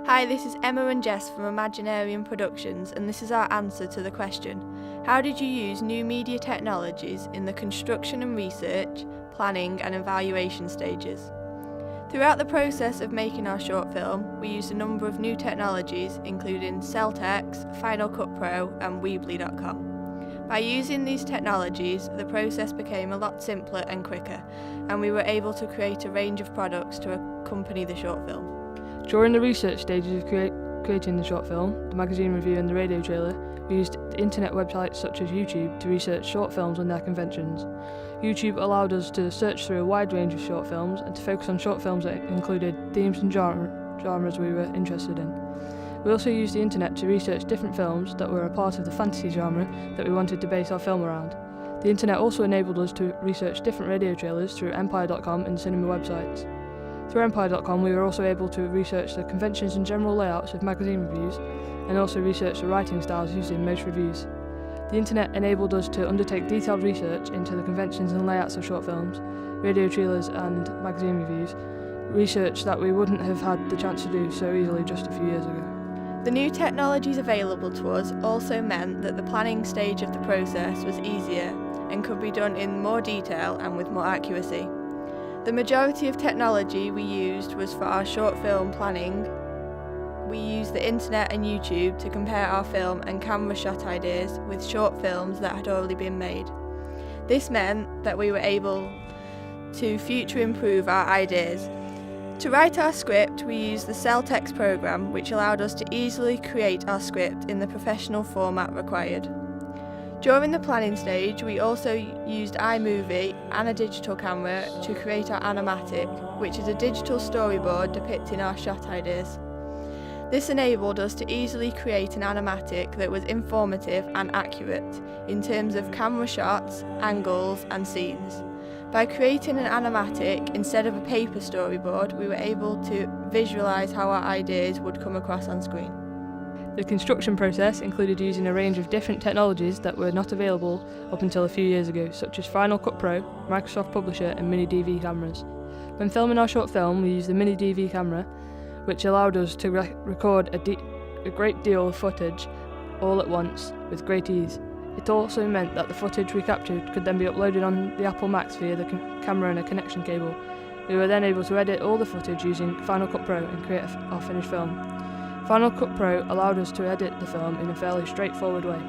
Hi, this is Emma and Jess from Imaginarium Productions, and this is our answer to the question: how did you use new media technologies in the construction and research, planning and evaluation stages? Throughout the process of making our short film, we used a number of new technologies, including Celtex, Final Cut Pro and Weebly.com. By using these technologies, the process became a lot simpler and quicker, and we were able to create a range of products to accompany the short film. During the research stages of creating the short film, the magazine review and the radio trailer, we used internet websites such as YouTube to research short films and their conventions. YouTube allowed us to search through a wide range of short films and to focus on short films that included themes and genres we were interested in. We also used the internet to research different films that were a part of the fantasy genre that we wanted to base our film around. The internet also enabled us to research different radio trailers through Empire.com and cinema websites. Through Empire.com we were also able to research the conventions and general layouts of magazine reviews and also research the writing styles used in most reviews. The internet enabled us to undertake detailed research into the conventions and layouts of short films, radio trailers and magazine reviews, research that we wouldn't have had the chance to do so easily just a few years ago. The new technologies available to us also meant that the planning stage of the process was easier and could be done in more detail and with more accuracy. The majority of technology we used was for our short film planning. We used the internet and YouTube to compare our film and camera shot ideas with short films that had already been made. This meant that we were able to future improve our ideas. To write our script, we used the Celtex program, which allowed us to easily create our script in the professional format required. During the planning stage, we also used iMovie and a digital camera to create our animatic, which is a digital storyboard depicting our shot ideas. This enabled us to easily create an animatic that was informative and accurate in terms of camera shots, angles and scenes. By creating an animatic instead of a paper storyboard, we were able to visualise how our ideas would come across on screen. The construction process included using a range of different technologies that were not available up until a few years ago, such as Final Cut Pro, Microsoft Publisher and Mini DV cameras. When filming our short film, we used the Mini DV camera, which allowed us to record a great deal of footage all at once with great ease. It also meant that the footage we captured could then be uploaded on the Apple Macs via the camera and a connection cable. We were then able to edit all the footage using Final Cut Pro and create our finished film. Final Cut Pro allowed us to edit the film in a fairly straightforward way.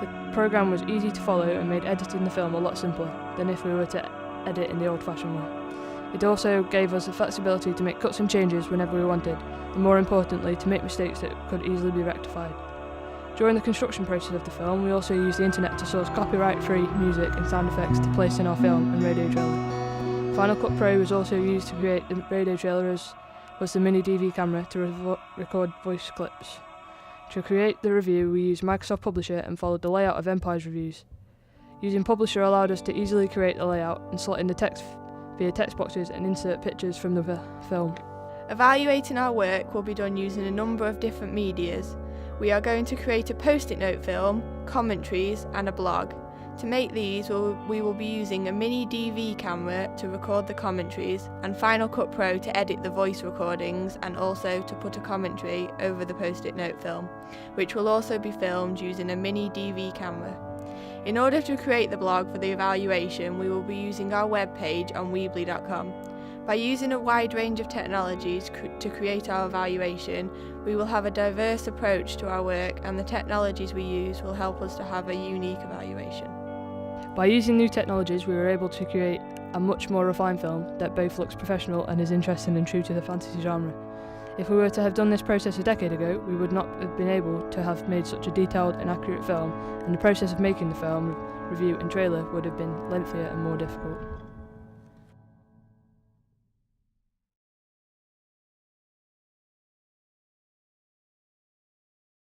The program was easy to follow and made editing the film a lot simpler than if we were to edit in the old-fashioned way. It also gave us the flexibility to make cuts and changes whenever we wanted, and more importantly to make mistakes that could easily be rectified. During the construction process of the film, we also used the internet to source copyright-free music and sound effects to place in our film and radio trailer. Final Cut Pro was also used to create the radio trailer, as was the Mini DV camera to record voice clips. To create the review, we used Microsoft Publisher and followed the layout of Empire's reviews. Using Publisher allowed us to easily create the layout and slot in the text via text boxes and insert pictures from the film. Evaluating our work will be done using a number of different medias. We are going to create a post-it note film, commentaries and a blog. To make these, we will be using a Mini DV camera to record the commentaries and Final Cut Pro to edit the voice recordings and also to put a commentary over the post-it note film, which will also be filmed using a Mini DV camera. In order to create the blog for the evaluation, we will be using our webpage on Weebly.com. By using a wide range of technologies to create our evaluation, we will have a diverse approach to our work, and the technologies we use will help us to have a unique evaluation. By using new technologies, we were able to create a much more refined film that both looks professional and is interesting and true to the fantasy genre. If we were to have done this process a decade ago, we would not have been able to have made such a detailed and accurate film, and the process of making the film, review and trailer would have been lengthier and more difficult.